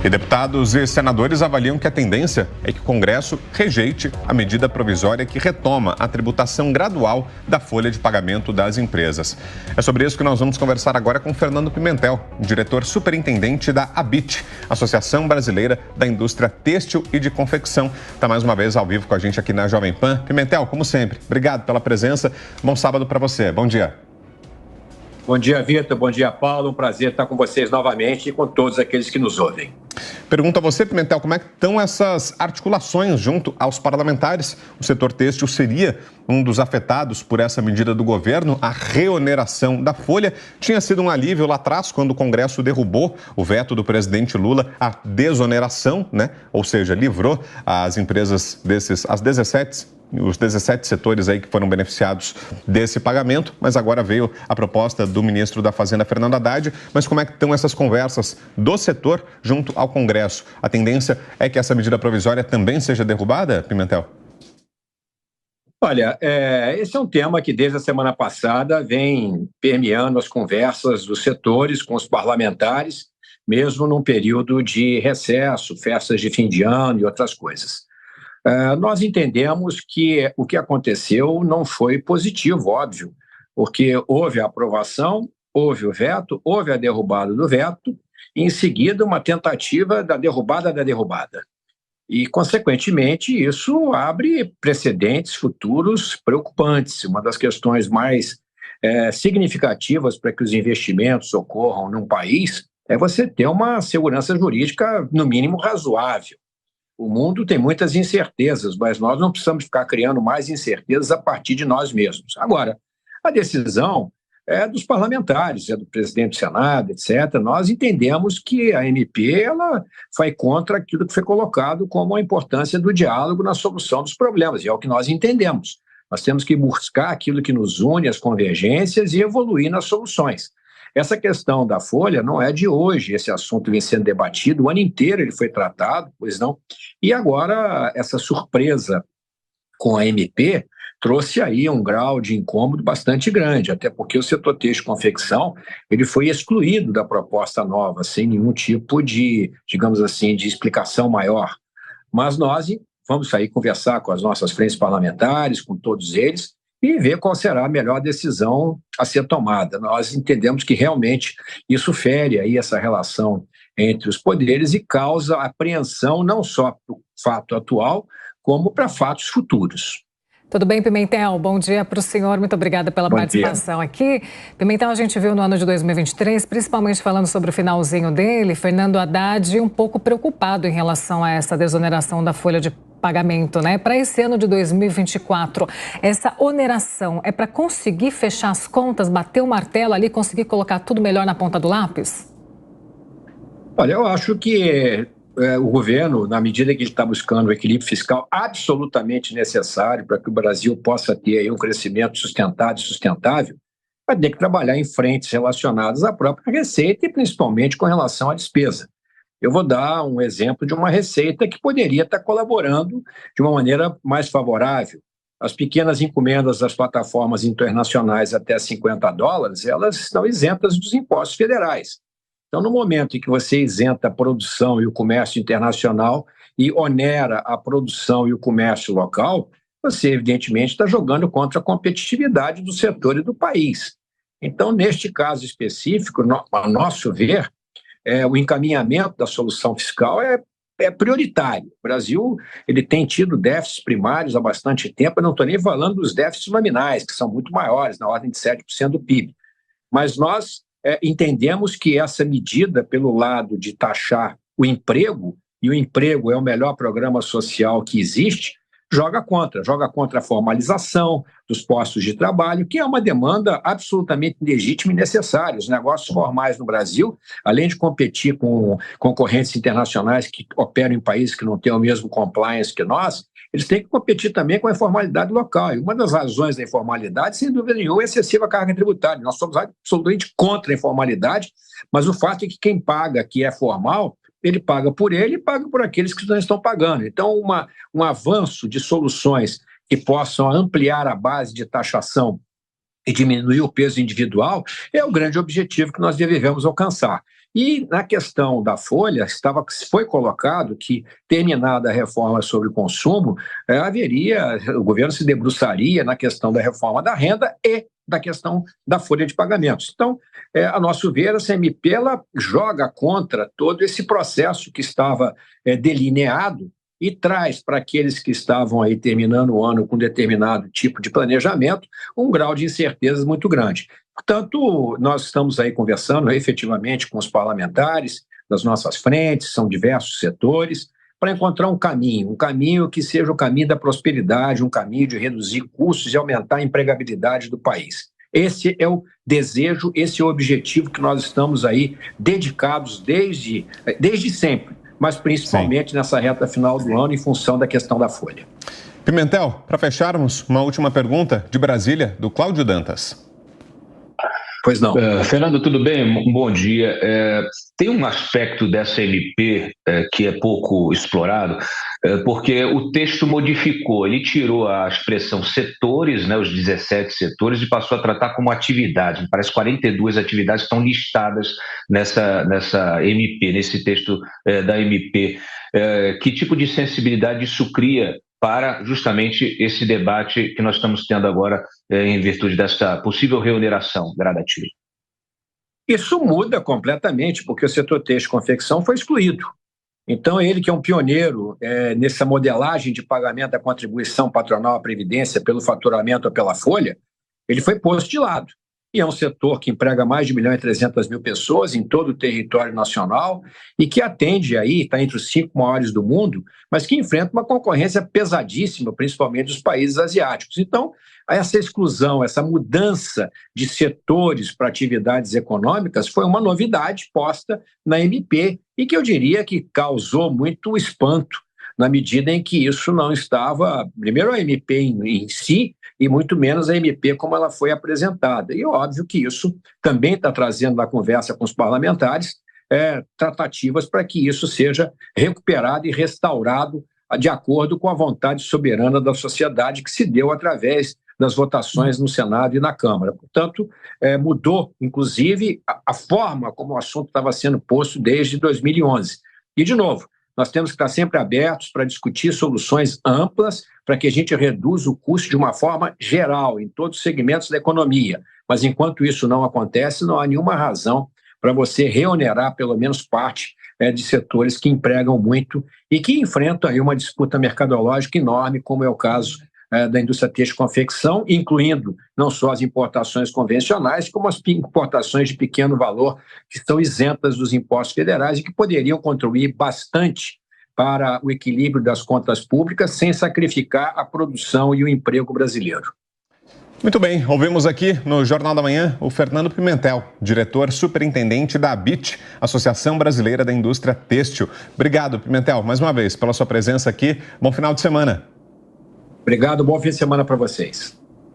E deputados e senadores avaliam que a tendência é que o Congresso rejeite a medida provisória que retoma a tributação gradual da folha de pagamento das empresas. É sobre isso que nós vamos conversar agora com Fernando Pimentel, diretor superintendente da ABIT, Associação Brasileira da Indústria Têxtil e de Confecção. Está mais uma vez ao vivo com a gente aqui na Jovem Pan. Pimentel, como sempre, obrigado pela presença. Bom sábado para você. Bom dia. Bom dia, Vitor. Bom dia, Paulo. Um prazer estar com vocês novamente e com todos aqueles que nos ouvem. Pergunto a você, Pimentel, como é que estão essas articulações junto aos parlamentares? O setor têxtil seria um dos afetados por essa medida do governo. A reoneração da folha tinha sido um alívio lá atrás, quando o Congresso derrubou o veto do presidente Lula à desoneração, né? Ou seja, livrou as empresas os 17 setores aí que foram beneficiados desse pagamento, mas agora veio a proposta do ministro da Fazenda, Fernando Haddad. Mas como é que estão essas conversas do setor junto ao Congresso? A tendência é que essa medida provisória também seja derrubada, Pimentel? Olha, esse é um tema que desde a semana passada vem permeando as conversas dos setores com os parlamentares, mesmo num período de recesso, festas de fim de ano e outras coisas. Nós entendemos que o que aconteceu não foi positivo, óbvio, porque houve a aprovação, houve o veto, houve a derrubada do veto, e em seguida uma tentativa da derrubada da derrubada. E, consequentemente, isso abre precedentes futuros preocupantes. Uma das questões mais significativas para que os investimentos ocorram num país é você ter uma segurança jurídica, no mínimo, razoável. O mundo tem muitas incertezas, mas nós não precisamos ficar criando mais incertezas a partir de nós mesmos. Agora, a decisão é dos parlamentares, é do presidente do Senado, etc. Nós entendemos que a MP ela vai contra aquilo que foi colocado como a importância do diálogo na solução dos problemas, e é o que nós entendemos. Nós temos que buscar aquilo que nos une, as convergências, e evoluir nas soluções. Essa questão da folha não é de hoje, esse assunto vem sendo debatido, o ano inteiro ele foi tratado, pois não? E agora essa surpresa com a MP trouxe aí um grau de incômodo bastante grande, até porque o setor têxtil e confecção ele foi excluído da proposta nova, sem nenhum tipo de, digamos assim, de explicação maior. Mas nós vamos aí conversar com as nossas frentes parlamentares, com todos eles, e ver qual será a melhor decisão a ser tomada. Nós entendemos que realmente isso fere aí essa relação entre os poderes e causa apreensão não só para o fato atual, como para fatos futuros. Tudo bem, Pimentel? Bom dia para o senhor, muito obrigada pela participação aqui. Pimentel, a gente viu no ano de 2023, principalmente falando sobre o finalzinho dele, Fernando Haddad um pouco preocupado em relação a essa desoneração da folha de pagamento, né? Para esse ano de 2024, essa oneração é para conseguir fechar as contas, bater o martelo ali, conseguir colocar tudo melhor na ponta do lápis? Olha, eu acho que o governo, na medida que ele está buscando o equilíbrio fiscal absolutamente necessário para que o Brasil possa ter aí um crescimento sustentado e sustentável, vai ter que trabalhar em frentes relacionadas à própria receita e principalmente com relação à despesa. Eu vou dar um exemplo de uma receita que poderia estar colaborando de uma maneira mais favorável. As pequenas encomendas das plataformas internacionais até $50, elas estão isentas dos impostos federais. Então, no momento em que você isenta a produção e o comércio internacional e onera a produção e o comércio local, você, evidentemente, está jogando contra a competitividade do setor e do país. Então, neste caso específico, a nosso ver, o encaminhamento da solução fiscal é prioritário. O Brasil ele tem tido déficits primários há bastante tempo, eu não estou nem falando dos déficits nominais, que são muito maiores, na ordem de 7% do PIB. Mas nós entendemos que essa medida, pelo lado de taxar o emprego, e o emprego é o melhor programa social que existe, joga contra a formalização dos postos de trabalho, que é uma demanda absolutamente legítima e necessária. Os negócios formais no Brasil, além de competir com concorrentes internacionais que operam em países que não têm o mesmo compliance que nós, eles têm que competir também com a informalidade local. E uma das razões da informalidade, sem dúvida nenhuma, é a excessiva carga tributária. Nós somos absolutamente contra a informalidade, mas o fato é que quem paga, que é formal, ele paga por ele e paga por aqueles que não estão pagando. Então, um avanço de soluções que possam ampliar a base de taxação e diminuir o peso individual é o grande objetivo que nós devemos alcançar. E na questão da folha, foi colocado que, terminada a reforma sobre o consumo, o governo se debruçaria na questão da reforma da renda e da questão da folha de pagamentos. Então, a nosso ver, essa MP ela joga contra todo esse processo que estava delineado e traz para aqueles que estavam aí terminando o ano com determinado tipo de planejamento um grau de incerteza muito grande. Portanto, nós estamos aí conversando efetivamente com os parlamentares das nossas frentes, são diversos setores, para encontrar um caminho que seja o caminho da prosperidade, um caminho de reduzir custos e aumentar a empregabilidade do país. Esse é o desejo, esse é o objetivo que nós estamos aí dedicados desde sempre, mas principalmente nessa reta final do ano em função da questão da folha. Pimentel, para fecharmos, uma última pergunta de Brasília, do Cláudio Dantas. Pois não. Fernando, tudo bem? Um bom dia. Tem um aspecto dessa MP que é pouco explorado, porque o texto modificou, ele tirou a expressão setores, né, os 17 setores, e passou a tratar como atividade. Parece 42 atividades estão listadas nessa MP, nesse texto da MP. Que tipo de sensibilidade isso cria para justamente esse debate que nós estamos tendo agora em virtude dessa possível reoneração gradativa? Isso muda completamente, porque o setor têxtil e confecção foi excluído. Então, ele que é um pioneiro nessa modelagem de pagamento da contribuição patronal à Previdência pelo faturamento ou pela folha, ele foi posto de lado. E é um setor que emprega mais de 1.300.000 pessoas em todo o território nacional e que atende aí, está entre os 5 maiores do mundo, mas que enfrenta uma concorrência pesadíssima, principalmente dos países asiáticos. Então, essa exclusão, essa mudança de setores para atividades econômicas foi uma novidade posta na MP e que eu diria que causou muito espanto, na medida em que isso não estava, primeiro a MP em si, e muito menos a MP como ela foi apresentada. E óbvio que isso também está trazendo na conversa com os parlamentares tratativas para que isso seja recuperado e restaurado de acordo com a vontade soberana da sociedade que se deu através das votações no Senado e na Câmara. Portanto, mudou, inclusive, a forma como o assunto estava sendo posto desde 2011. E, de novo, nós temos que estar sempre abertos para discutir soluções amplas para que a gente reduza o custo de uma forma geral, em todos os segmentos da economia. Mas, enquanto isso não acontece, não há nenhuma razão para você reonerar pelo menos parte de setores que empregam muito e que enfrentam aí uma disputa mercadológica enorme, como é o caso da indústria têxtil e confecção, incluindo não só as importações convencionais, como as importações de pequeno valor, que estão isentas dos impostos federais e que poderiam contribuir bastante para o equilíbrio das contas públicas, sem sacrificar a produção e o emprego brasileiro. Muito bem, ouvimos aqui no Jornal da Manhã o Fernando Pimentel, diretor superintendente da ABIT, Associação Brasileira da Indústria Têxtil. Obrigado, Pimentel, mais uma vez, pela sua presença aqui. Bom final de semana. Obrigado, bom fim de semana para vocês.